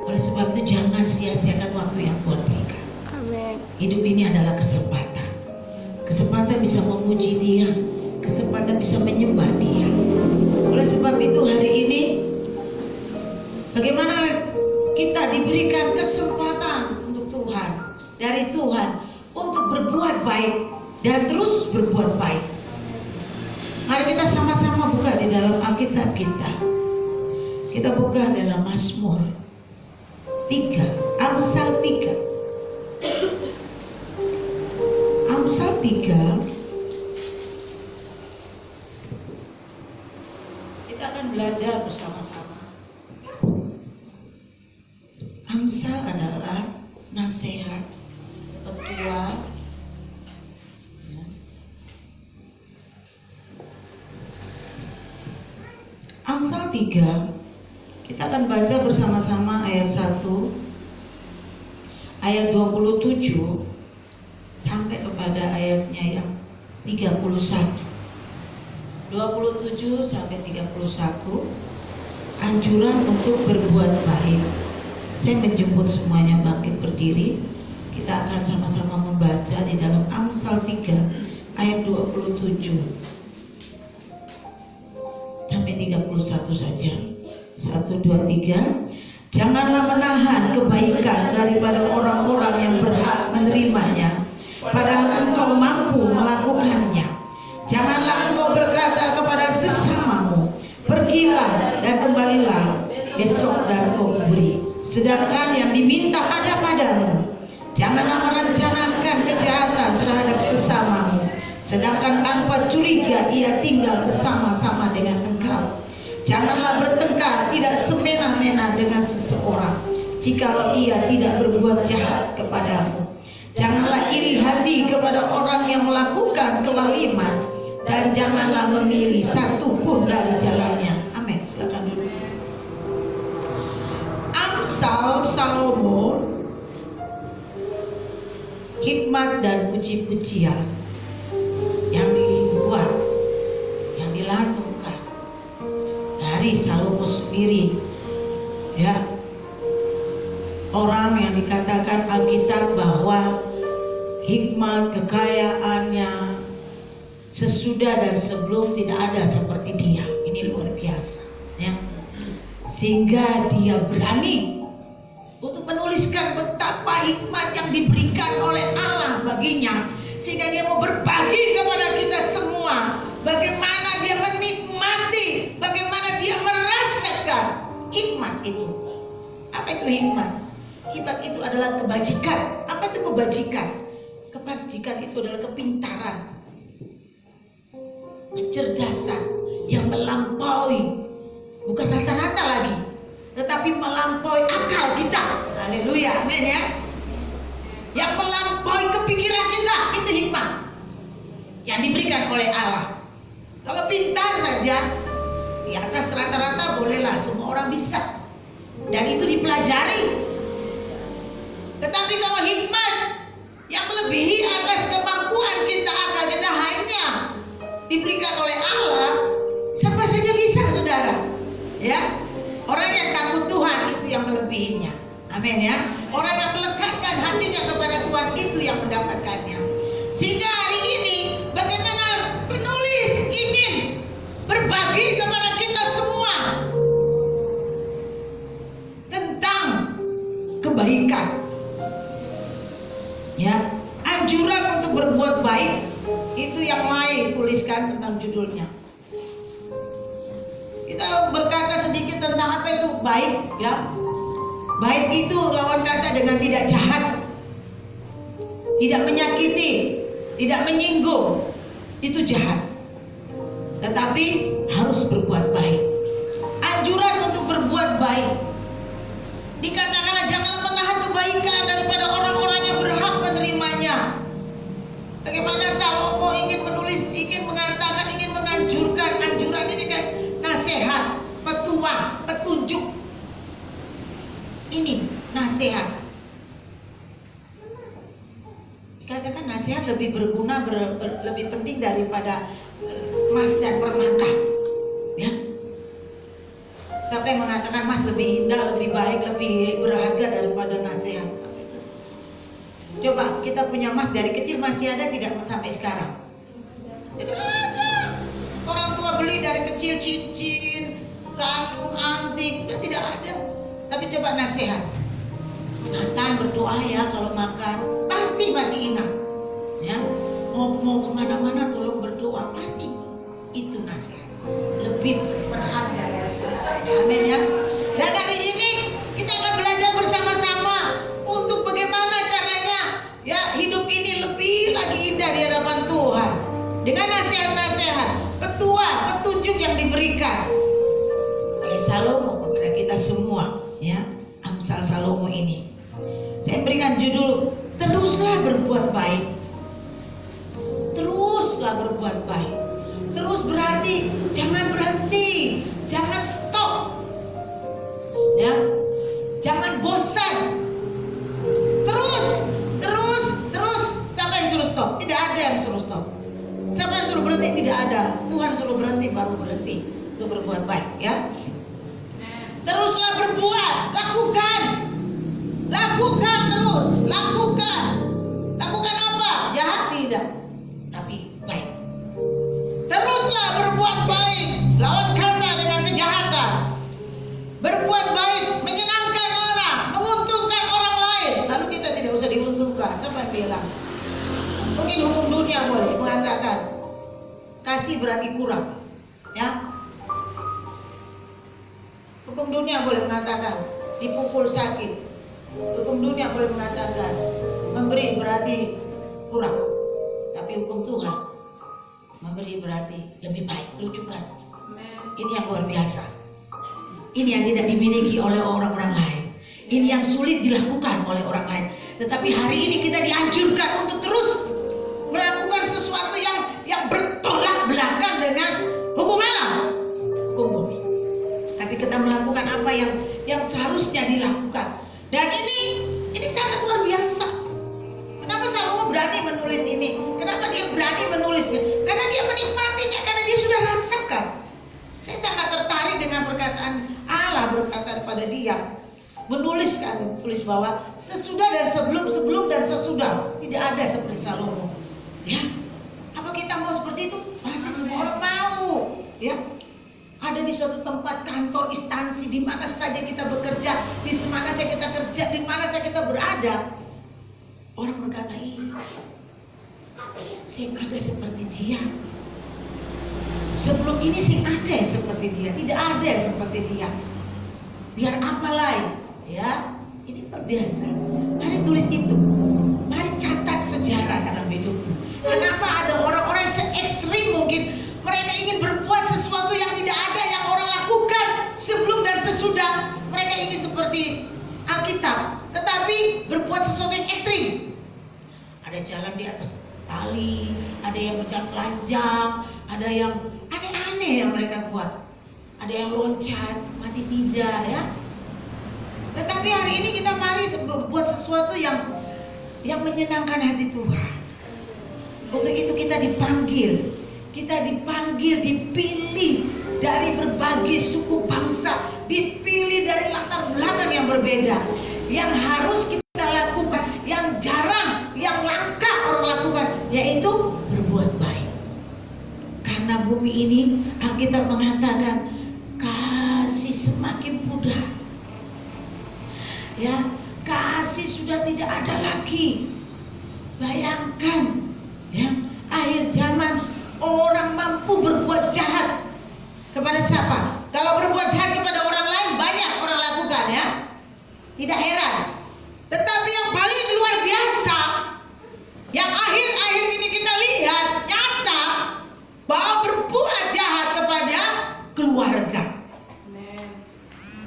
Oleh sebab itu jangan sia-siakan waktu yang Tuhan berikan. Amin. Hidup ini adalah kesempatan. Kesempatan bisa memuji Dia, kesempatan bisa menyembah Dia. Oleh sebab itu hari ini, bagaimana kita diberikan kesempatan untuk Tuhan, dari Tuhan, untuk berbuat baik dan terus berbuat baik. Mari kita sama-sama buka di dalam Alkitab kita. Kita buka dalam Mazmur 3, Amsal 3. Amsal 3. Kita akan belajar bersama-sama. Amsal adalah nasihat, petua. Amsal 3, kita akan baca bersama-sama ayat 1, ayat 27 sampai kepada ayatnya yang 31. 27 sampai 31, anjuran untuk berbuat baik. Saya menjemput semuanya bangkit berdiri. Kita akan sama-sama membaca di dalam Amsal 3 ayat 27 sampai 31 saja. 1, 2, 3. Janganlah menahan kebaikan daripada orang-orang yang berhak menerimanya, padahal engkau mampu melakukannya. Janganlah engkau berkata kepada sesamamu, pergilah dan kembalilah besok dan kau beri, sedangkan yang diminta ada padamu. Janganlah merencanakan kejahatan terhadap sesamamu, sedangkan tanpa curiga ia tinggal bersama-sama dengan engkau. Janganlah bertengkar tidak semena-mena dengan seseorang, jikalau ia tidak berbuat jahat kepadamu. Janganlah iri hati kepada orang yang melakukan kezaliman, dan janganlah memilih satu pun dari jalannya. Amin. Silakan dulu. Amsal Salomo, hikmat dan puji-pujian yang dibuat, yang dilantunkan dari Salomo sendiri, ya, orang yang dikatakan Alkitab bahwa hikmat kekayaannya sesudah dan sebelum tidak ada seperti dia. Ini luar biasa, ya. Sehingga dia berani untuk menuliskan betapa hikmat yang diberikan oleh Allah baginya, sehingga dia mau berbagi kepada kita semua bagaimana dia menikmati, bagaimana dia merasakan hikmat itu. Apa itu hikmat? Hikmat itu adalah kebajikan. Apa itu kebajikan? Kebajikan itu adalah kepintaran, kecerdasan yang melampaui, bukan rata-rata lagi, tetapi melampaui akal kita. Haleluya, amin ya. Yang melampaui kepikiran kita, itu hikmat yang diberikan oleh Allah. Kalau pintar saja, di atas rata-rata bolehlah, semua orang bisa, dan itu dipelajari. Tetapi kalau hikmat yang melebihi atas kemampuan kita, akal kita, hanya diberikan oleh Allah, siapa saja bisa, saudara. Ya, orang yang takut Tuhan itu yang melebihinya. Amin ya. Orang yang melekatkan hatinya kepada Tuhan itu yang mendapatkannya. Sehingga hari ini, bagaimana penulis ingin berbagi kepada kita semua tentang kebaikan, ya, anjuran untuk berbuat baik. Itu yang lain tuliskan tentang judulnya. Kita berkata sedikit tentang apa itu baik, ya. Baik itu lawan kata dengan tidak jahat, tidak menyakiti, tidak menyinggung. Itu jahat. Tetapi harus berbuat baik. Anjuran untuk berbuat baik. Dikatakan janganlah menahan kebaikan daripada orang-orang yang berhak menerimanya. Bagaimana Salomo ingin menulis, ingin mengatakan, ingin menganjurkan. Anjuran ini kan nasihat, petua, petunjuk. Ini nasihat. Dikatakan nasihat lebih berguna, lebih penting daripada emas dan permata, ya. Siapa yang mengatakan Mas lebih indah, lebih baik, lebih berharga daripada nasihat? Coba kita punya Mas dari kecil masih ada tidak sampai sekarang? Tidak ada. Orang tua beli dari kecil cincin, kalung, antik, tidak ada. Tapi coba nasihat. Nathan berdoa ya kalau makan, pasti masih ingat. Ya, mau kemana-mana tolong berdoa, pasti itu nasihat. Lebih berharga dari segalanya. Amin ya. Dan hari ini kita akan belajar bersama-sama untuk bagaimana caranya ya hidup ini lebih lagi indah di hadapan Tuhan. Dengan nasihat-nasihat, petunjuk yang diberikan oleh Salomo kepada kita semua, ya, Amsal Salomo ini. Saya berikan judul, teruslah berbuat baik. Teruslah berbuat baik. Terus berarti jangan berhenti, jangan stop, ya, jangan bosan. Terus. Siapa yang suruh stop? Tidak ada yang suruh stop. Siapa yang suruh berhenti? Tidak ada. Tuhan suruh berhenti, baru berhenti untuk berbuat baik, ya. Teruslah berbuat, lakukan terus, lakukan apa? Jahat tidak, tapi baik. Teruslah berbuat baik, lawan kata dengan kejahatan. Berbuat baik, menyenangkan orang, menguntungkan orang lain. Lalu kita tidak usah diuntungkan. Siapa yang bilang? Mungkin hukum dunia boleh mengatakan kasih berarti kurang, ya. Hukum dunia boleh mengatakan dipukul sakit. Hukum dunia boleh mengatakan memberi berarti kurang. Tapi hukum Tuhan, memberi berarti lebih baik. Lucukan. Ini yang luar biasa. Ini yang tidak dimiliki oleh orang-orang lain. Ini yang sulit dilakukan oleh orang lain. Tetapi hari ini kita dianjurkan untuk terus melakukan sesuatu yang bertolak belakang dengan hukum alam, hukum bumi. Tapi kita melakukan apa yang seharusnya dilakukan. Dan ini sangat luar biasa. Kenapa Salomo berani menulis ini? Kenapa dia berani menulisnya? Karena dia menikmatinya, karena dia sudah rasakan. Saya sangat tertarik dengan perkataan Allah berkata kepada dia, tulis bahwa sesudah dan sebelum dan sesudah tidak ada seperti Salomo. Ya, apa kita mau seperti itu? Pasti semua orang mau. Ya, ada di suatu tempat, kantor, instansi, di mana saja kita bekerja, di mana saja kita kerja, di mana saja kita berada, orang berkata, saya ada seperti dia. Sebelum ini saya ada yang seperti dia, tidak ada yang seperti dia. Biar apa lain, ya? Ini terbiasa. Mari tulis itu, mari catat sejarah dalam hidupmu. Kenapa ada orang-orang se-ekstrim mungkin mereka ingin berbuat sesuatu yang tidak ada yang orang lakukan sebelum dan sesudah. Mereka ingin seperti Alkitab, tetapi berbuat sesuatu yang ekstrim. Ada jalan di atas tali, ada yang berjalan telanjang, ada yang aneh-aneh yang mereka buat. Ada yang loncat, mati tidak, ya. Tetapi hari ini kita mari berbuat sesuatu yang menyenangkan hati Tuhan. Untuk itu kita dipanggil, dipilih dari berbagai suku bangsa, dipilih dari latar belakang yang berbeda. Yang harus kita lakukan, yang jarang, yang langka orang lakukan, yaitu berbuat baik. Karena bumi ini, Alkitab mengatakan kasih semakin mudah. Ya, kasih sudah tidak ada lagi. Bayangkan, ya, akhir zaman orang mampu berbuat jahat kepada siapa? Kalau berbuat jahat kepada orang lain banyak orang lakukan, ya. Tidak heran. Tetapi yang paling luar biasa, yang akhir-akhir ini kita lihat nyata, bahwa berbuat jahat kepada keluarga.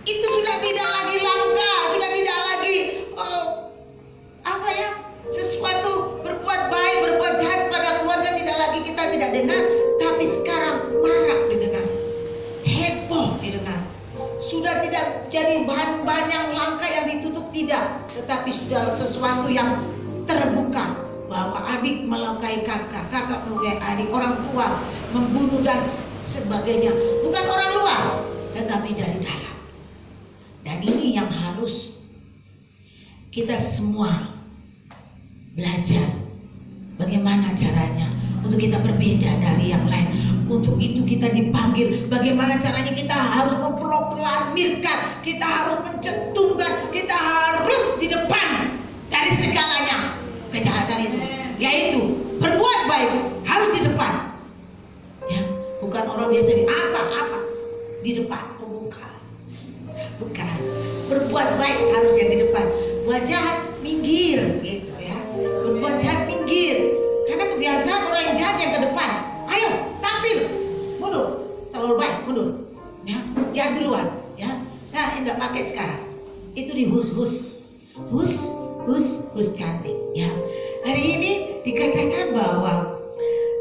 Itu sudah tidak lagi langka, sudah tidak lagi sesuatu berbuat baik, berbuat jahat pada keluarga tidak lagi kita tidak dengar, tapi sekarang marak didengar, heboh didengar. Sudah tidak jadi bahan-bahan yang langka yang ditutup, tidak, tetapi sudah sesuatu yang terbuka, bahwa adik melukai kakak, kakak melukai adik, orang tua membunuh dan sebagainya. Bukan orang luar, tetapi dari dalam. Dan ini yang harus kita semua belajar. Bagaimana caranya untuk kita berbeda dari yang lain. Untuk itu kita dipanggil. Bagaimana caranya kita harus memproklamirkan, kita harus mencetumkan, kita harus di depan dari segalanya kejahatan itu. Yaitu berbuat baik harus di depan. Ya, bukan orang biasa di apa di depan. Bukan. Berbuat baik harus yang di depan. Buat jahat minggir gitu ya. Berbuat jahat minggir. Karena kebiasaan orang yang jahat yang ke depan. Ayo tampil, mundur, terlalu baik mundur. Ya, jahat duluan. Ya, nah enggak pakai sekarang. Itu di hus cantik. Ya, hari ini dikatakan bahwa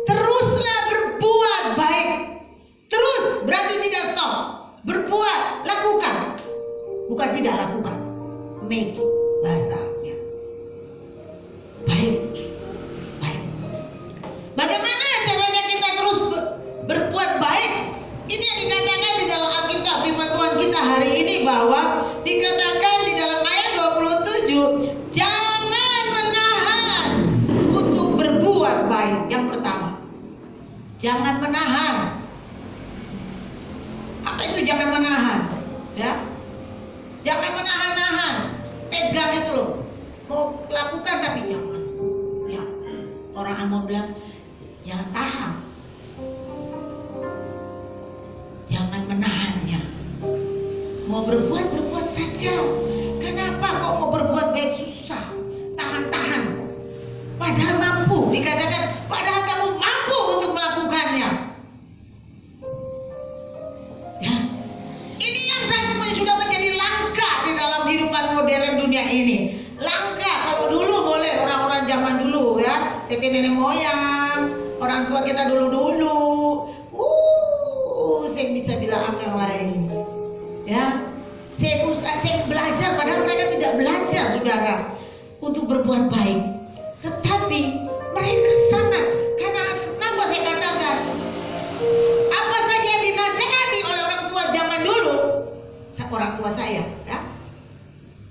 teruslah berbuat baik. Terus berarti tidak stop. Berbuat, lakukan. Bukan tidak lakukan. Make bahasanya. Baik. Bagaimana caranya kita terus berbuat baik? Ini yang dikatakan di dalam Alkitab firman Tuhan kita hari ini, bahwa dikatakan di dalam ayat 27, jangan menahan untuk berbuat baik. Yang pertama, jangan menahan. Apa itu jangan menahan? Ya, jangan menahan-nahan. Tegang itu loh. Mau lakukan tapi jangan. Ya, orang Ambon bilang jangan tahan, jangan menahannya. Mau berbuat saja. Kenapa kok mau berbuat baik susah? Tahan. Padahal mampu, dikatakan padahal kamu mampu untuk melakukannya. Ya, ini yang sudah menjadi langka di dalam kehidupan modern dunia ini. Langka. Kalau dulu boleh, orang-orang zaman dulu ya, nenek moyang, orang tua kita dulu, saya bisa bilang apa yang lain, ya. Saya belajar, padahal mereka tidak belajar, saudara, untuk berbuat baik. Tetapi mereka sangat, karena kenapa saya katakan, apa saja yang dinasihati oleh orang tua zaman dulu, orang tua saya, ya.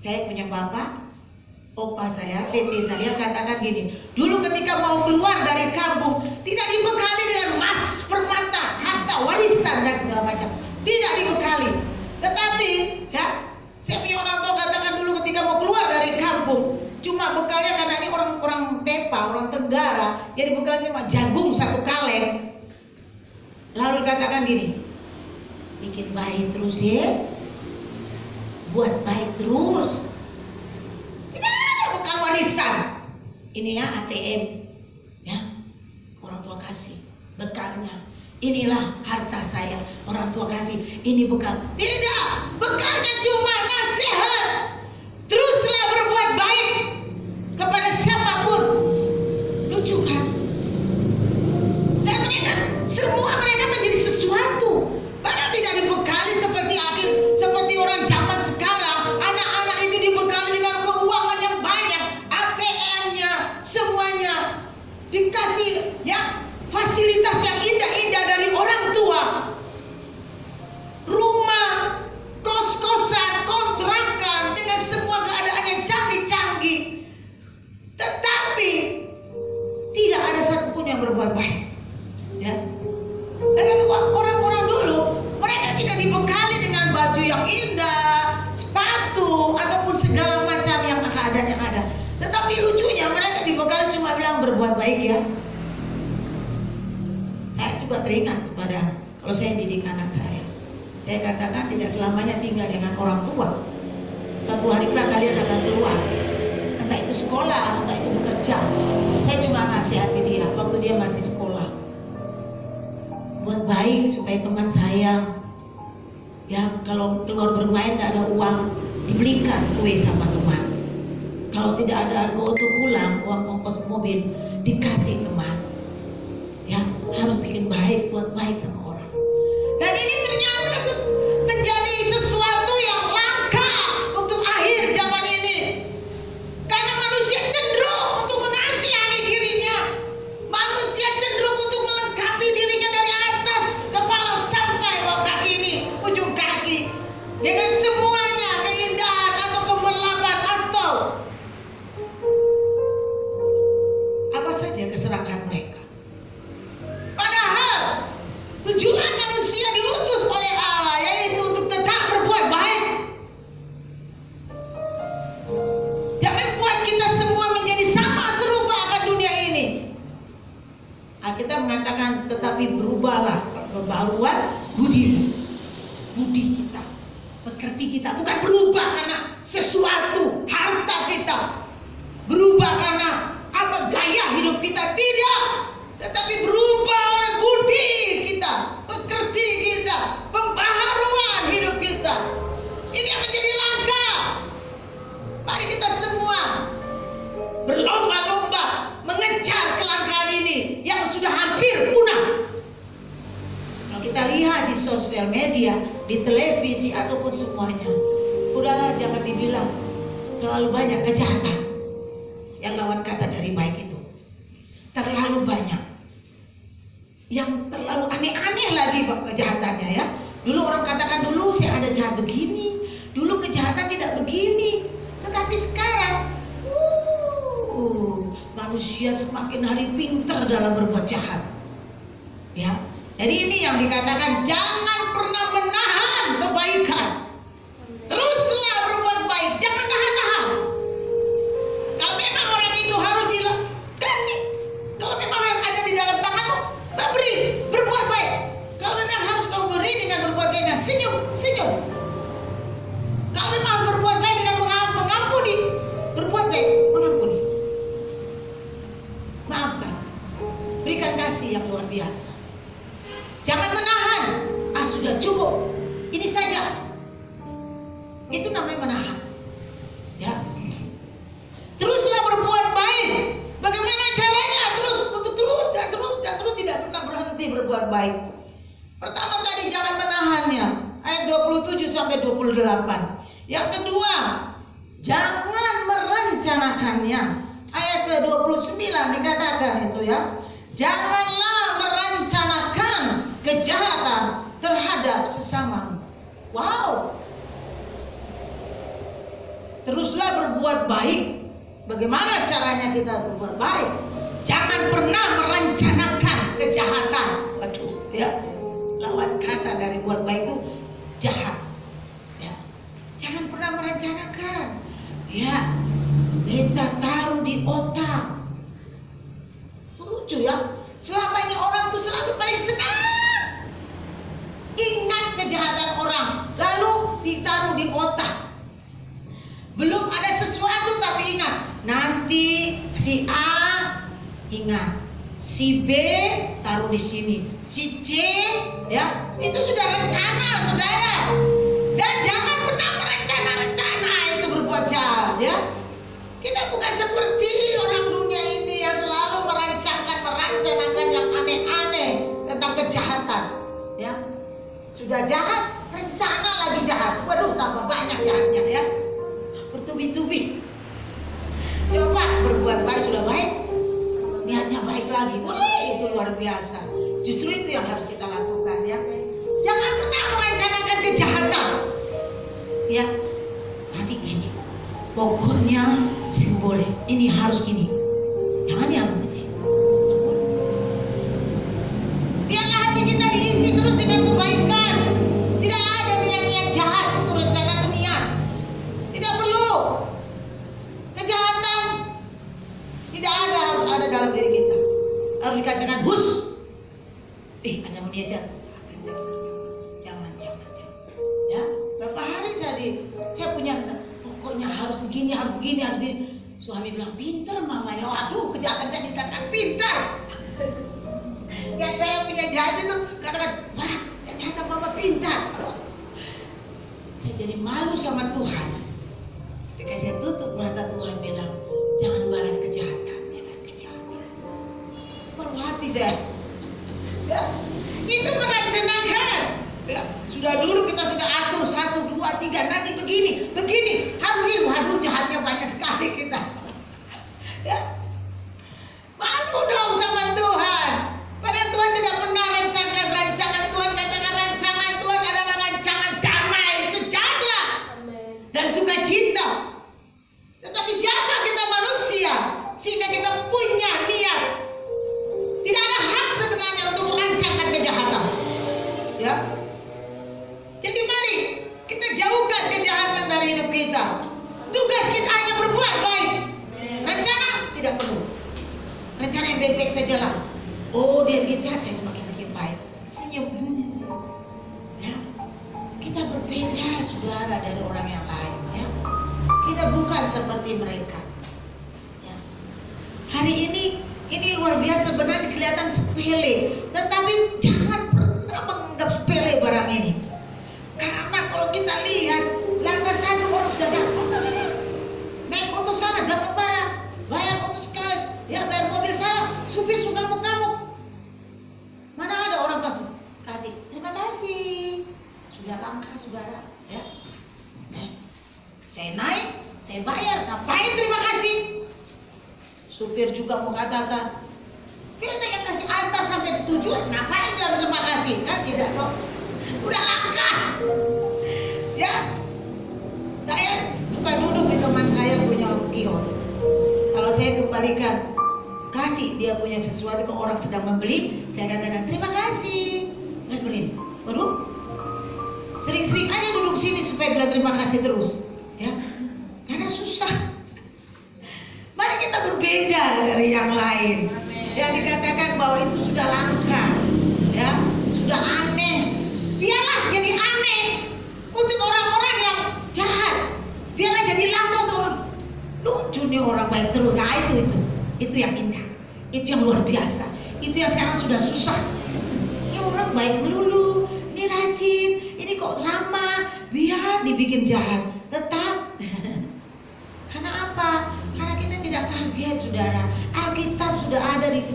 Saya punya bapak, opa saya, tete saya katakan gini, dulu ketika mau keluar dari kampung tidak dibekali dengan emas, permata, harta, warisan dan segala macam, tidak dibekali. Tetapi ya, saya punya orang tua katakan dulu ketika mau keluar dari kampung, cuma bekalnya karena ini orang Tepa, orang Tenggara, jadi bekalnya cuma jagung 1 kaleng. Lalu katakan gini, bikin baik terus ya, buat baik terus. Bekal warisan ini ya, ATM ya, orang tua kasih bekalnya, inilah harta saya, orang tua kasih, ini bekal. Tidak, bekalnya cuma nasihat. Teruslah berbuat baik kepada siapapun. Lucu kan? Dan semua mereka menjadi sesuatu, padahal tidak dibekali seperti orang zaman sekarang. Anak-anak itu dibekali dengan keuangan yang banyak, ATM-nya, semuanya dikasih ya, fasilitas yang indah-indah dari orang tua, rumah, kos-kosan, kontrakan, dengan semua keadaan yang canggih-canggih. Tetapi tidak ada satupun yang berbuat baik, ya. Dan orang-orang dulu, mereka tidak dibekali dengan baju yang indah, sepatu, ataupun segala macam yang ada. Tetapi lucunya mereka dibekali cuma bilang berbuat baik ya. Saya juga teringat kepada, kalau saya didik anak saya katakan tidak selamanya tinggal dengan orang tua. Suatu hari kalian akan keluar, entah itu sekolah, entah itu bekerja. Saya cuma nasihati dia waktu dia masih sekolah, buat baik supaya teman sayang. Ya, kalau keluar bermain tidak ada uang, dibelikan kue sama teman. Kalau tidak ada harga untuk pulang, uang ongkos mobil dikasih teman. Ya, harus bikin baik, buat baik sama orang. Dan ini ternyata menjadi sesuatu yang langka untuk akhir zaman ini. Karena manusia cenderung untuk mengasihani dirinya. Manusia cenderung untuk melengkapi dirinya dari atas kepala sampai bawah kaki ini, ujung kaki, dengan semuanya, pembaruan budi kita, pekerti kita. Bukan berubah karena sesuatu, harta kita, berubah karena apa gaya hidup kita, tidak, tetapi berubah oleh budi kita, pekerti kita, pembaharuan hidup kita. Ini yang menjadi langkah. Mari kita semua berlomba-lomba mengejar kelangkaan ini yang sudah hampir punah. Kalau kita lihat di sosial media, di televisi ataupun semuanya, udahlah jangan dibilang terlalu banyak kejahatan. Yang lawan kata dari baik itu terlalu banyak, yang terlalu aneh-aneh lagi kejahatannya ya. Dulu orang katakan dulu saya ada jahat begini, dulu kejahatan tidak begini, tetapi sekarang manusia semakin hari pintar dalam berbuat jahat. Ya, jadi ini yang dikatakan jangan pernah menahan kebaikan. Teruslah berbuat baik, jangan tahan-tahan. Kalau memang orang itu harus dikasih, kalau memang ada di dalam tanganmu, beri, berbuat baik. Kalau memang harus kau beri dengan berbuat baik, dengan senyum. Kalau memang harus berbuat baik dengan mengampuni, berbuat baik, mengampuni. Maafkan, berikan kasih yang luar biasa. Jangan menahan. Sudah cukup, ini saja. Itu namanya menahan. Ya. Teruslah berbuat baik. Bagaimana caranya? Terus tidak pernah berhenti berbuat baik. Pertama tadi jangan menahannya, ayat 27 sampai 28. Yang kedua, jangan merencanakannya. Ayat ke-29 dikatakan itu ya. Janganlah merencanakan kejahatan terhadap sesama. Wow. Teruslah berbuat baik. Bagaimana caranya kita berbuat baik? Jangan pernah merencanakan kejahatan. Waduh, ya. Lawan kata dari buat baik itu jahat. Ya. Jangan pernah merencanakan. Ya. Kita taruh di otak. Itu lucu ya. Selamanya orang itu selalu paling senang ingat kejahatan orang, lalu ditaruh di otak. Belum ada sesuatu tapi ingat. Nanti si A ingat, si B taruh di sini, si C ya, itu sudah rencana saudara. Dan jangan pernah merencana itu berbuat jahat ya. Kita bukan seperti orang dunia ini yang selalu merancanakan yang aneh-aneh tentang kejahatan ya. Sudah jahat, rencana lagi jahat. Waduh, tambah banyak jahatnya ya. Bertubi-tubi. Coba berbuat baik sudah baik, niatnya baik lagi. Wah, itu luar biasa. Justru itu yang harus kita lakukan ya. Jangan pernah merencanakan kejahatan. Ya, nanti gini. Pokoknya boleh. Ini harus gini. Jangan yang begitu. Biarlah hati kita diisi terus dengan kebaikan. Tidak ada niat-niat jahat itu rencana atau niat. Tidak perlu. Kejahatan tidak ada, harus ada dalam diri kita. Harus dikatakan hus. Ada mau niat jahat. Jangan. Ya, berapa hari saya punya pokoknya harus begini. Suami bilang pintar mamanya. Waduh, kejahatan saya dikatakan pintar. Ya saya punya jahat itu katakan, wah ternyata mama pintar. Saya jadi malu sama Tuhan. Ketika saya tutup mata, Tuhan bilang, jangan balas kejahatan. Malu hati saya. Ya, itu merencanakan. Ya, sudah dulu kita sudah atur 1, 2, 3 nanti begini. Harus begini. Waduh, jahatnya banyak sekali kita. Ya. Malu dong sama Tuhan. Padahal Tuhan tidak pernah rancangan Tuhan. Katakan rancangan Tuhan adalah rancangan damai, sejahtera, dan sukacita. Tetapi siapa kita manusia sehingga kita punya niat? Tidak ada hak sebenarnya untuk merancangkan kejahatan. Ya. Jadi mari kita jauhkan kejahatan dari hidup kita. Tugas kita hanya berbuat baik. Rencana tidak perlu. Rencana yang baik-baik sajalah. Oh dia lihat saya semakin baik. Senyum. kita bukan seperti mereka. Ya. Hari ini luar biasa, benar kelihatan sepele, tetapi jangan pernah menganggap sepele barang ini. Karena kalau kita lihat langkah satu orang sudah datang, naik motor sana dapat barang, bayar motor sekali, ya bayar mobil sana, supir sudah ngamuk-ngamuk. Mana ada orang pas kasih, terima kasih, sudah langkah saudara, ya. Saya naik, saya bayar, ngapain terima kasih? Supir juga mengatakan, kita yang kasih antar sampai tujuan, ngapain bilang terima kasih? Kan tidak kok, udah langkah. Ya, saya suka duduk di teman saya punya kios. Kalau saya kembalikan, kasih dia punya sesuatu ke orang sedang membeli, saya katakan terima kasih. Nggak beli, waduh, sering-sering aja duduk sini supaya bilang terima kasih terus, ya, karena susah. Mari kita berbeda dari yang lain. Yang dikatakan bahwa itu sudah langka, ya, sudah aneh. Biarlah jadi aneh untuk orang-orang yang jahat. Biarlah jadi langka untuk orang lucu nih, orang baik terus. Nah itu yang indah, itu yang luar biasa, itu yang sekarang sudah susah. Ini orang baik melulu, ini rajin, ini kok ramah, biar dibikin jahat. Tetap. Karena apa? Karena kita tidak kaget, saudara. Alkitab sudah ada di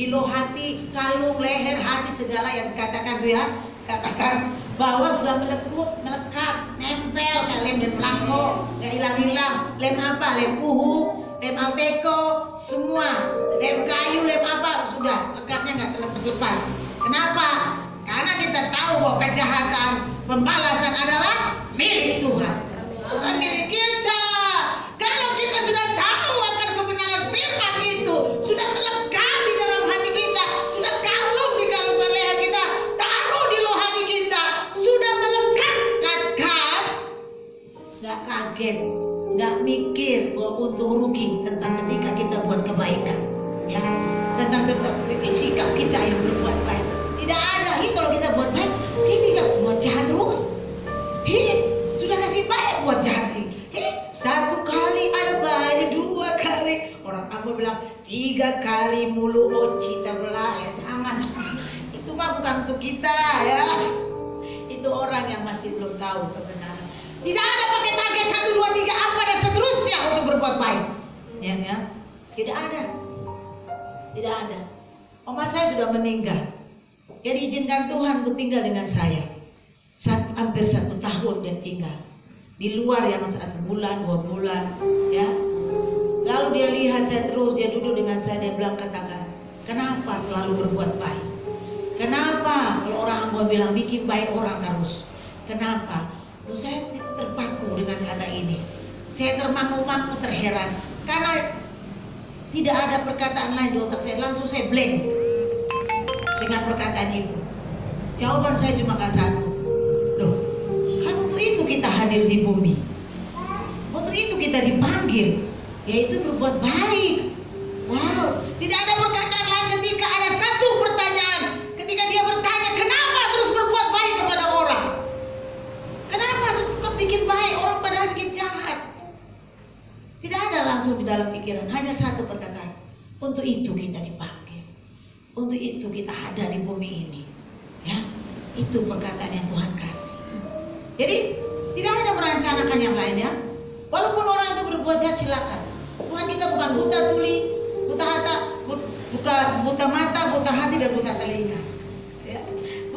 loh hati, kalung, leher, hati, segala yang dikatakan tuh, ya. Katakan bahwa sudah melekat, nempel kayak lem dan pelangko, nggak hilang-hilang. Lem apa? Lem uhu, lem alteco, semua. Lem kayu, lem apa, sudah lekatnya nggak terlepas-lepas. Kenapa? Karena kita tahu bahwa kejahatan, pembalasan adalah milik Tuhan, bukan milik kita. Kalau kita sudah tahu akan kebenaran firman itu, sudah melekat di dalam hati kita, sudah kalung di kalungan leher kita, taruh di loh hati kita, sudah melekat, kan? Nggak kaget, nggak mikir bahwa untung rugi tentang ketika kita buat kebaikan, ya, tentang sikap kita yang berbuat baik. Tidak ada. Kalau kita buat baik, kita tidak buat jahat terus. Sudah kasih baik buat jahat. Satu kali ada baik, dua kali. Orang apa bilang 3 kali mulu oci terbelah. Jangan. Itu mah bukan untuk kita, ya. Itu orang yang masih belum tahu kebenaran. Tidak ada pakai target 1, 2, 3 apa dan seterusnya untuk berbuat baik. Ya. Tidak ada. Tidak ada. Oma saya sudah meninggal. Dia diizinkan Tuhan untuk tinggal dengan saya. Hampir 1 tahun dia tinggal. Di luar yang 1 bulan, 2 bulan, ya. Lalu dia lihat saya terus, dia duduk dengan saya, dia bilang, katakan, kenapa selalu berbuat baik? Kenapa kalau orang hamba bilang bikin baik orang terus? Kenapa? Lalu saya terpaku dengan kata ini. Saya termangu-mangu, terheran. Karena tidak ada perkataan lain di otak saya, langsung saya blank dengan perkataan itu. Jawaban saya cuma satu. Loh, kan untuk itu kita hadir di bumi. Untuk itu kita dipanggil, yaitu berbuat baik. Wow, tidak ada perkataan lain ketika ada satu pertanyaan. Ketika dia bertanya, kenapa terus berbuat baik kepada orang? Kenapa suka bikin baik orang padahal bikin jahat? Tidak ada langsung di dalam pikiran, hanya satu perkataan. Untuk itu kita dipanggil. Untuk itu kita ada di bumi ini, ya. Itu perkataan yang Tuhan kasih. Jadi tidak ada merencanakan yang lain, ya. Walaupun orang itu berbuat jahat, silakan. Tuhan kita bukan buta tuli, buta mata, buta hati dan buta telinga, ya.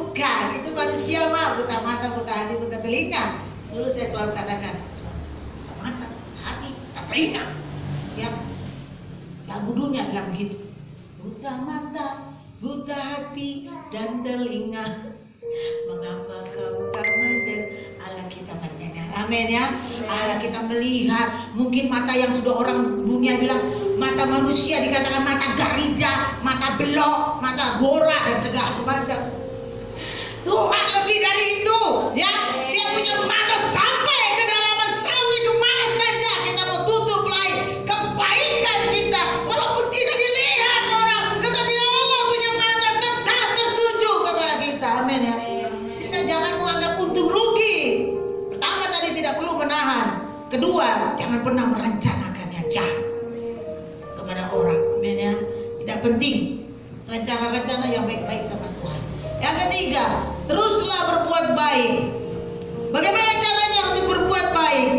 Bukan, itu manusia mah buta mata, buta hati, buta telinga. Dulu saya selalu katakan, buta mata, buta hati, buta telinga, ya. Lagu dunia bilang begitu. Buta mata, buta hati dan telinga, mengapa kau tak mendengar? Allah kita mendengar, amin, ya. Allah kita melihat. Mungkin mata yang sudah orang dunia bilang mata manusia dikatakan mata garida, mata belok, mata gora dan segala macam. Tuhan lebih dari itu, ya. Dia punya mata sampai ke dalam sampai ke mana saja kita mau tutup lain kebaikan kita, walaupun tidak dilihat orang, tetapi Allah punya mata tetap tertuju kepada kita, amin, ya. Kita jangan menganggap untung rugi. Pertama tadi tidak perlu menahan. Kedua, jangan pernah merencanakan yang jahat kepada orang. Amin ya. Tidak penting rencana-rencana yang baik-baik sama Tuhan. Yang ketiga, teruslah berbuat baik. Bagaimana caranya untuk berbuat baik?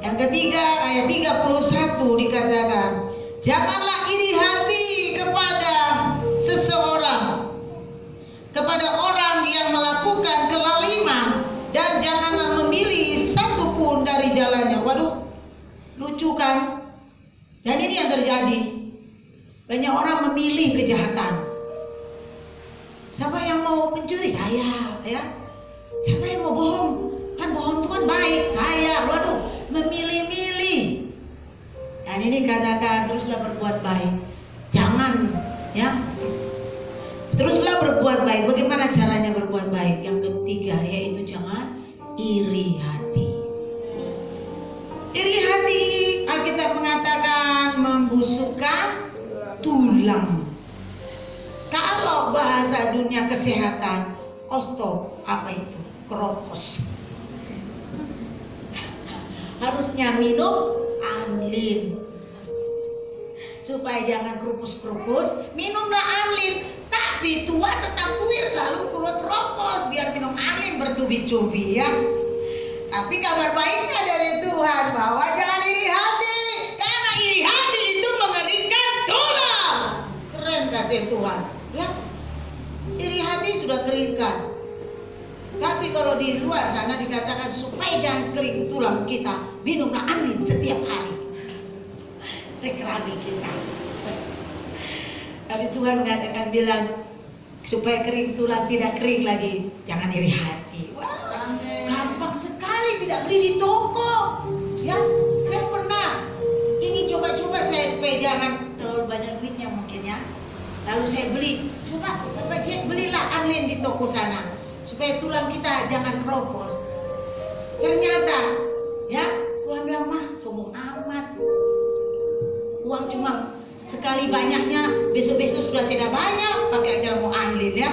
Yang ketiga, ayat 31 dikatakan, janganlah iri hati kepada seseorang, kepada orang yang melakukan kelaliman, dan janganlah memilih satu pun dari jalannya. Waduh, lucu kan? Dan ini yang terjadi. Banyak orang memilih kejahatan. Siapa yang mau mencuri? Saya, ya. Siapa yang mau bohong? Kan bohong itu kan baik. Saya, waduh, memilih-milih. Dan ini katakan teruslah berbuat baik. Jangan, ya. Teruslah berbuat baik. Bagaimana caranya berbuat baik? Yang ketiga, yaitu jangan iri hati. Iri hati, Alkitab mengatakan membusukkan tulang. Kalau bahasa dunia kesehatan, osteo, apa itu? Kropos. Harusnya minum amlin supaya jangan kerupus-kerupus. Minumlah amlin, tapi tua tetap tuir, lalu kulit kropos. Biar minum amlin bertubi-tubi, ya. Tapi kabar baiknya dari Tuhan bahwa jangan iri hati, karena iri hati itu mengerikan tulang. Keren kasih Tuhan, ya. Iri hati sudah keringkan. Tapi kalau di luar sana dikatakan supaya jangan kering tulang kita, minumlah angin setiap hari. Rekrabi kita. Tapi Tuhan mengatakan bilang supaya kering tulang tidak kering lagi, jangan iri hati. Wah, gampang sekali, tidak beli di toko. Ya, saya pernah ini coba-coba saya supaya jangan terlalu banyak duitnya mungkin ya. Lalu saya beli, coba Bapak Jack belilah angin di toko sana supaya tulang kita jangan keropos. Ternyata, ya Tuhan bilang mah sombong amat. Uang cuma sekali banyaknya, besok-besok sudah tidak banyak pakai acara mau anglin ya.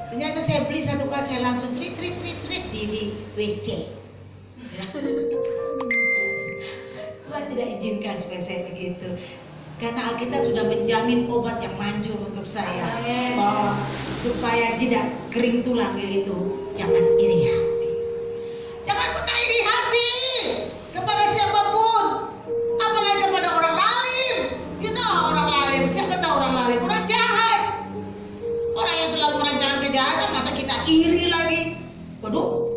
Ternyata saya beli satu kali saya langsung trit di WC. Ya. Tuhan tidak izinkan supaya saya begitu. Karena Alkitab sudah menjamin obat yang manjur untuk saya, bahwa supaya tidak kering tulang itu, jangan iri hati. Jangan pernah iri hati kepada siapapun, apalagi kepada orang lain. You know, orang lain, siapa tahu orang lain? Orang jahat, orang yang selalu merencanakan kejahatan, masa kita iri lagi? Waduh,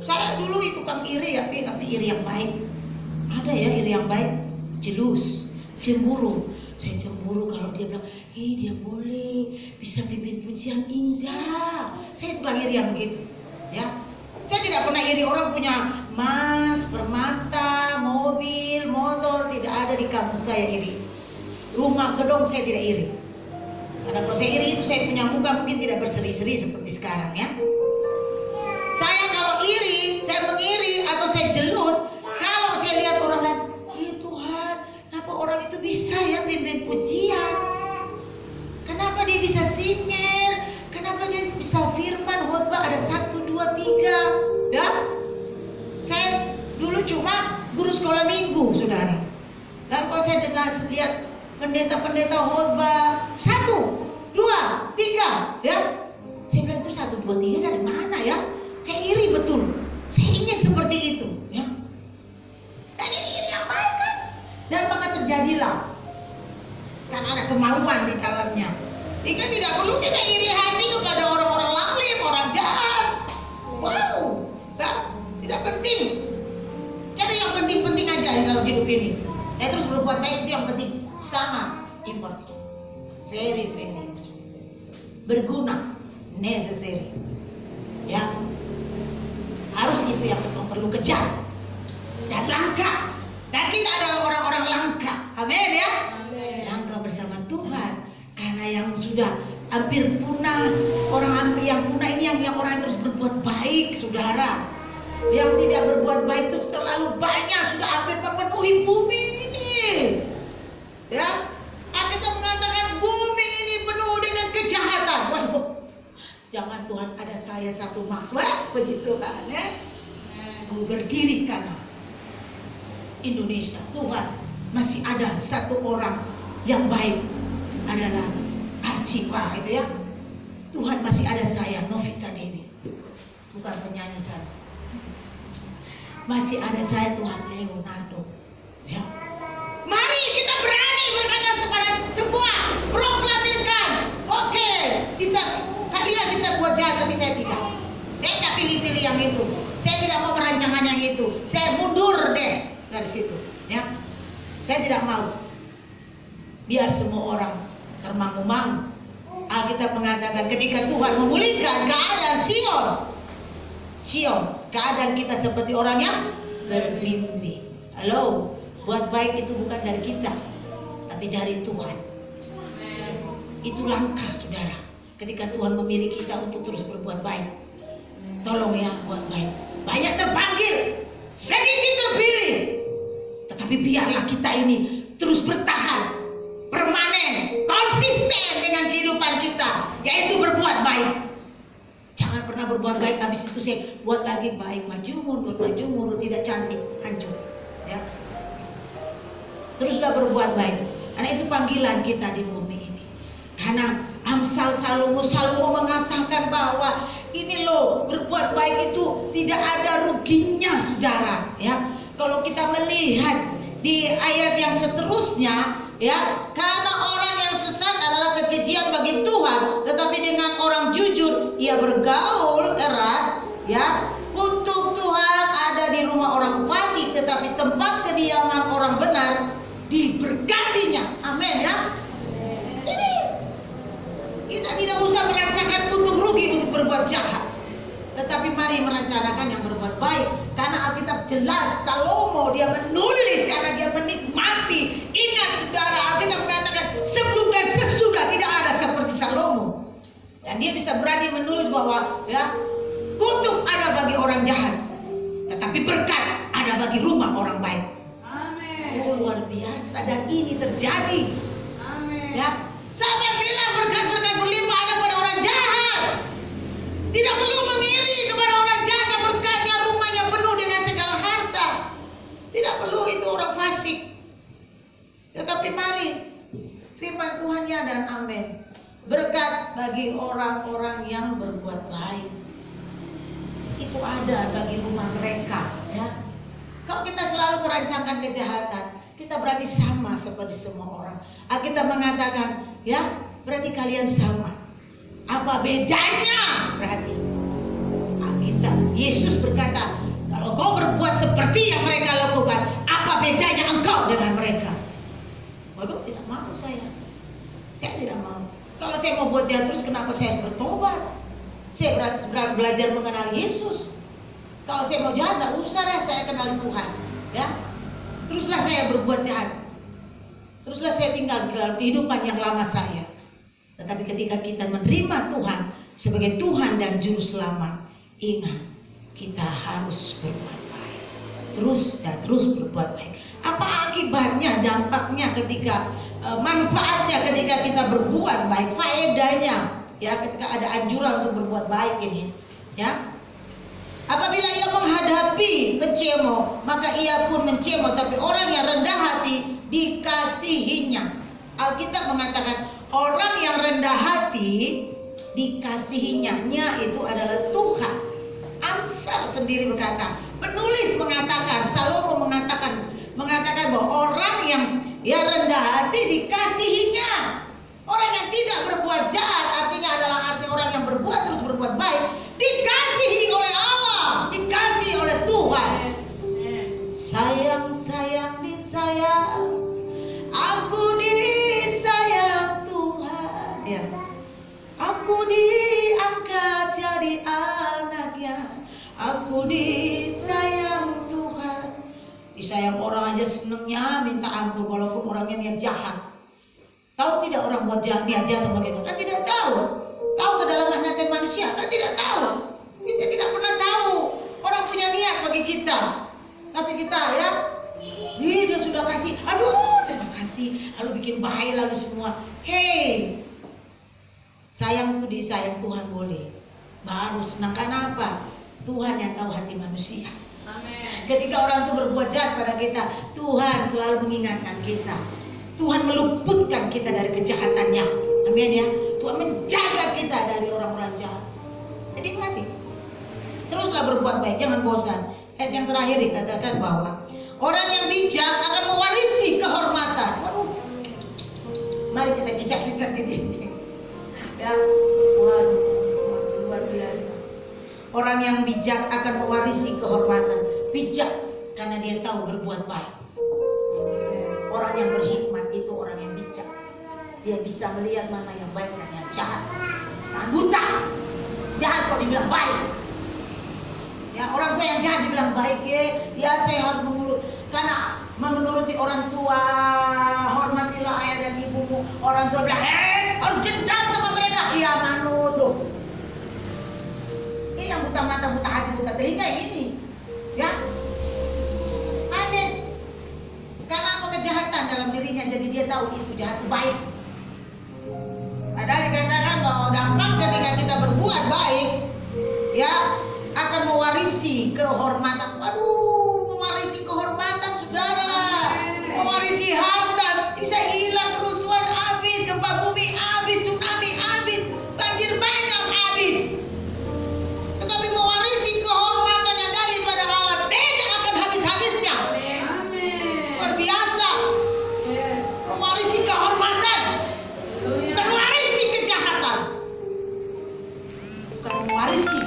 saya dulu tukang iri ya, tapi iri yang baik. Ada ya iri yang baik, jelus. Cemburu, saya cemburu kalau dia bilang, dia boleh bisa pimpin pujian indah. Saya tukang iri yang begitu, ya. Saya tidak pernah iri orang punya emas, permata, mobil, motor, tidak ada di kampus saya iri. Rumah, gedung saya tidak iri. Karena kalau saya iri itu saya punya muka mungkin tidak berseri-seri seperti sekarang, ya. Saya kalau iri, saya mengiri atau saya jelus kalau saya lihat orang lain. Orang itu bisa ya pimpin pujian. Kenapa dia bisa singer? Kenapa dia bisa firman khotbah ada 1, 2, 3? Ya? Saya dulu cuma guru sekolah minggu, saudara. Dan kalau saya dengar lihat pendeta-pendeta khotbah 1, 2, 3, ya? Saya bilang itu 1, 2, 3 dari mana ya? Saya iri betul. Saya ingin seperti itu, ya. Dan ini iri yang baik kan? Dan maka terjadilah karena ada kemauan di dalamnya. Jika tidak perlu kita iri hati kepada orang-orang lalim, orang jahat. Wow, tidak penting. Cari yang penting-penting aja dalam hidup ini. Terus berbuat baik itu yang penting, sangat important, very berguna, necessary. Ya, harus itu yang kita perlu kejar dan langkah. Dan kita adalah orang-orang langka. Amin ya. Amin. Langka bersama Tuhan. Karena yang sudah hampir punah, orang yang punah ini yang orang terus berbuat baik, saudara. Yang tidak berbuat baik itu terlalu banyak, sudah hampir memenuhi bumi ini. Ya. Kita mengatakan bumi ini penuh dengan kejahatan. Waduh. Jangan Tuhan ada saya satu maksud. Puji Tuhan ya. Aku berdiri karena Indonesia, Tuhan masih ada satu orang yang baik, adalah Archie, wah itu ya. Tuhan masih ada saya, Novita Dewi, bukan penyanyi saya. Masih ada saya, Tuhan Leonardo. Ya. Mari kita berani berkata kepada semua, proklamirkan. Oke, kalian bisa buat jahat, tapi saya tidak. Saya tidak pilih-pilih yang itu. Saya tidak mau perancangan yang itu. Saya mundur deh dari situ. Ya, saya tidak mau. Biar semua orang termangu-mangu. Alkitab mengatakan ketika Tuhan memulihkan keadaan Sion, keadaan kita seperti orang yang bermimpi. Halo, buat baik itu bukan dari kita, tapi dari Tuhan. Itu langkah, saudara. Ketika Tuhan memilih kita untuk terus berbuat baik, tolong ya, buat baik. Banyak terpanggil, sedikit terpilih. Tetapi biarlah kita ini terus bertahan, permanen, konsisten dengan kehidupan kita, yaitu berbuat baik. Jangan pernah berbuat baik habis itu saya buat lagi baik, maju mundur, tidak cantik, hancur. Ya. Teruslah berbuat baik. Karena itu panggilan kita di bumi ini. Karena Amsal Salomo mengatakan bahwa ini loh, berbuat baik itu tidak ada ruginya, saudara. Ya, kalau kita melihat di ayat yang seterusnya, ya, karena orang yang sesat adalah kekejian bagi Tuhan, tetapi dengan orang jujur ia bergaul erat. Ya, untuk Tuhan ada di rumah orang fasik, tetapi tempat kediaman orang benar diberkatinya. Amin ya. Ini kita tidak usah merasakan untung rugi untuk berbuat jahat, tetapi mari merencanakan yang berbuat baik. Karena Alkitab jelas, Salomo dia menulis karena dia menikmati. Ingat saudara, Alkitab mengatakan sebelum dan sesudah tidak ada seperti Salomo. Dan dia bisa berani menulis bahwa ya, kutuk ada bagi orang jahat, tetapi berkat ada bagi rumah orang baik. Amin. Oh, luar biasa, dan ini terjadi. Amin. Ya, sampai bilang berkat-berkat berlimpah ada pada orang jahat. Tidak perlu mengiri kepada orang jahat yang berkatnya rumahnya penuh dengan segala harta. Tidak perlu itu orang fasik. Tetapi mari firman Tuhannya dan amin. Berkat bagi orang-orang yang berbuat baik. Itu ada bagi rumah mereka, ya. Kalau kita selalu merancangkan kejahatan, kita berarti sama seperti semua orang. Kita mengatakan, ya, berarti kalian sama. Apa bedanya? Berarti kita, Yesus berkata, kalau kau berbuat seperti yang mereka lakukan, apa bedanya engkau dengan mereka? Waduh, tidak mau saya. Saya tidak mau. Kalau saya mau buat jahat terus, kenapa saya harus bertobat? Saya belajar mengenal Yesus. Kalau saya mau jahat, tak usah deh, saya kenal Tuhan. Ya, teruslah saya berbuat jahat. Teruslah saya tinggal dalam kehidupan yang lama saya. Tetapi ketika kita menerima Tuhan sebagai Tuhan dan Juru Selamat, ingat, kita harus berbuat baik. Terus dan terus berbuat baik. Apa akibatnya, dampaknya ketika manfaatnya ketika kita berbuat baik, faedahnya, ya, ketika ada anjuran untuk berbuat baik ini, ya. Apabila ia menghadapi pencemo, maka ia pun mencemo, tapi orang yang rendah hati dikasihinya. Alkitab mengatakan orang yang rendah hati dikasihinya, nya itu adalah Tuhan. Amsal sendiri berkata, penulis mengatakan, Salomo mengatakan bahwa orang yang rendah hati dikasihinya. Orang yang tidak berbuat jahat artinya adalah arti orang yang berbuat terus berbuat baik, dikasihi oleh Allah, dikasihi oleh Tuhan. Sayang disayang, aku disayang Tuhan. Ya. Aku diangkat jadi anaknya, aku disayang Tuhan. Disayang orang aja senengnya minta ampun, walaupun orangnya niat jahat. Tahu tidak orang buat niat jahat sama kita? Kan tidak tahu. Tahu kedalaman hati manusia? Kan tidak tahu. Kita tidak pernah tahu orang punya niat bagi kita. Tapi kita, ya, dia sudah kasih, aduh terima kasih, lalu bikin bahaya lalu semua. Hei, sayang itu disayang Tuhan boleh. Baru senang, karena apa? Tuhan yang tahu hati manusia. Ketika orang itu berbuat jahat pada kita, Tuhan selalu mengingatkan kita. Tuhan meluputkan kita dari kejahatannya. Amin ya. Tuhan menjaga kita dari orang-orang jahat. Jadi mati. Teruslah berbuat baik, jangan bosan. Ayat yang terakhir dikatakan bahwa orang yang bijak akan mewarisi kehormatan. Waduh. Mari kita cicak-cicak ini. Ya, waduh, luar biasa. Orang yang bijak akan mewarisi kehormatan. Bijak karena dia tahu berbuat baik. Orang yang berhikmat itu orang yang bijak. Dia bisa melihat mana yang baik dan yang jahat. Nah, buta. Jahat kok dibilang baik. Ya, orang tua yang jahat dibilang baik ya saya harus menurut. Karena menuruti orang tua, hormatilah ayah dan ibumu. Orang tua bilang, harus dendam sama mereka. Iya, manut. Ini yang buta mata, buta hati, buta telinga ini. Ya, aneh. Karena apa kejahatan dalam dirinya, jadi dia tahu itu jahat itu baik. Padahal dikatakan bahwa dampak ketika kita berbuat baik, ya akan mewarisi kehormatan. Waduh, mewarisi kehormatan, saudara. Mewarisi harta, bisa hilang, kerusuhan habis, gempa bumi habis, tsunami habis, banjir bandang habis. Tetapi mewarisi kehormatan yang daripada Allah tidak akan habis-habisnya. Luar biasa. Mewarisi kehormatan, bukan mewarisi kejahatan, bukan mewarisi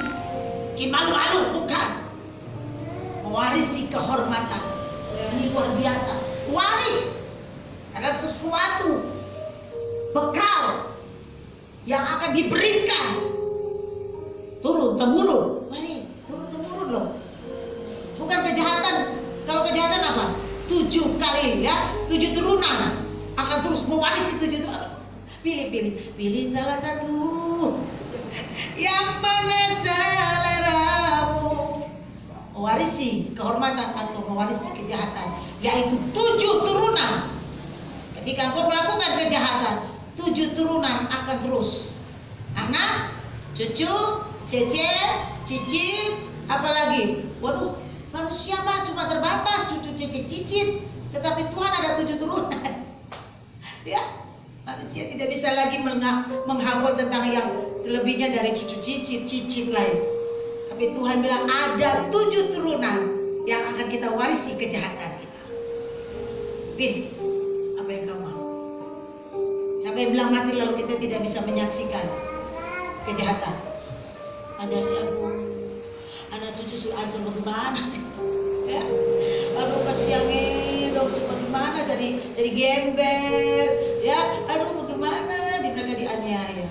malu-malu, bukan. Mewarisi kehormatan. Ini luar biasa. Waris adalah sesuatu bekal yang akan diberikan turun temurun. Mari, turun temurun loh. Bukan kejahatan. Kalau kejahatan apa? 7 kali ya, 7 turunan akan terus mewarisi 7 turunan. Pilih salah satu yang mana seleramu. Mewarisi kehormatan atau mewarisi kejahatan, yaitu 7 turunan. Ketika engkau melakukan kejahatan, 7 turunan akan terus. Anak, cucu, cece, cicit, apalagi. Waduh, manusia mah cuma terbatas cucu, cece, cicit. Tetapi Tuhan ada 7 turunan. Ya, manusia tidak bisa lagi menghafal tentang yang selebihnya dari cucu, cicit lain. Tapi Tuhan bilang ada 7 turunan yang akan kita warisi kejahatan kita. Pilih apa yang kau mau. Siapa yang bilang mati lalu kita tidak bisa menyaksikan kejahatan? Ada yang anak cucu suruh ajar bagaimana? Ya, aduh kasihan dong, bagaimana jadi gember? Ya, aduh bagaimana di mereka dianiaya.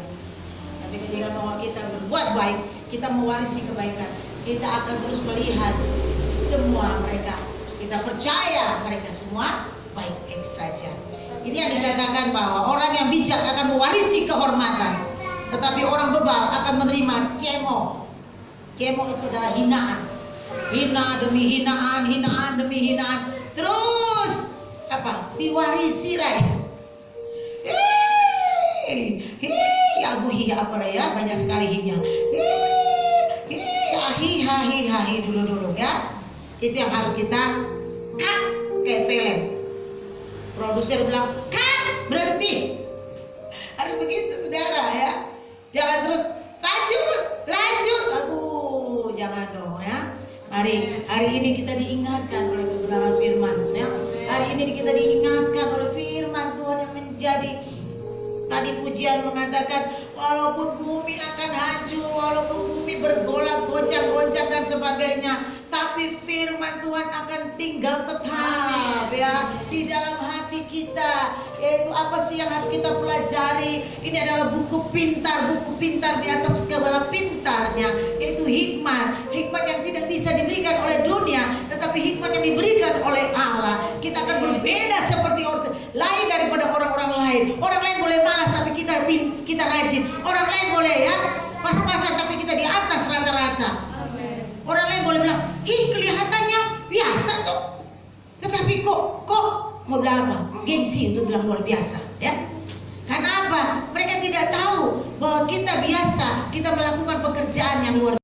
Tapi ketika bahwa kita berbuat baik, kita mewarisi kebaikan, kita akan terus melihat semua mereka. Kita percaya mereka semua baik-baik saja. Ini yang dikatakan bahwa orang yang bijak akan mewarisi kehormatan, tetapi orang bebal akan menerima cemo. Cemo itu adalah hinaan. Hina demi hinaan, hinaan demi hinaan. Terus apa? Diwarisi lagi. Abu hiya apa ya, banyak sekali hinya. Hi dulu ya. Itu yang harus kita cut kayak film. Produser bilang cut, berhenti. Harus begitu saudara ya. Jangan terus lanjut. Aduh, jangan dong ya. Mari hari ini kita diingatkan oleh kebenaran firman ya. Hari ini kita diingatkan oleh firman Tuhan yang menjadi. Tadi pujian mengatakan walaupun bumi akan hancur, walaupun bumi bergolak, goncang dan sebagainya, tapi firman Tuhan akan tinggal tetap ya di dalam hati kita. Yaitu apa sih yang harus kita pelajari? Ini adalah buku pintar di atas segala pintarnya, yaitu hikmat yang tidak bisa diberikan oleh dunia, tetapi hikmat yang diberikan oleh Allah. Kita akan berbeda seperti orang lain daripada orang-orang lain. Orang lain boleh malas tapi kita rajin. Orang lain boleh ya pas-pasan tapi kita di atas rata-rata. Orang lain boleh bilang, kelihatannya biasa tuh, tetapi kok mau bilang apa? Gengsi untuk bilang luar biasa ya. Karena apa? Mereka tidak tahu bahwa kita biasa, kita melakukan pekerjaan yang luar biasa.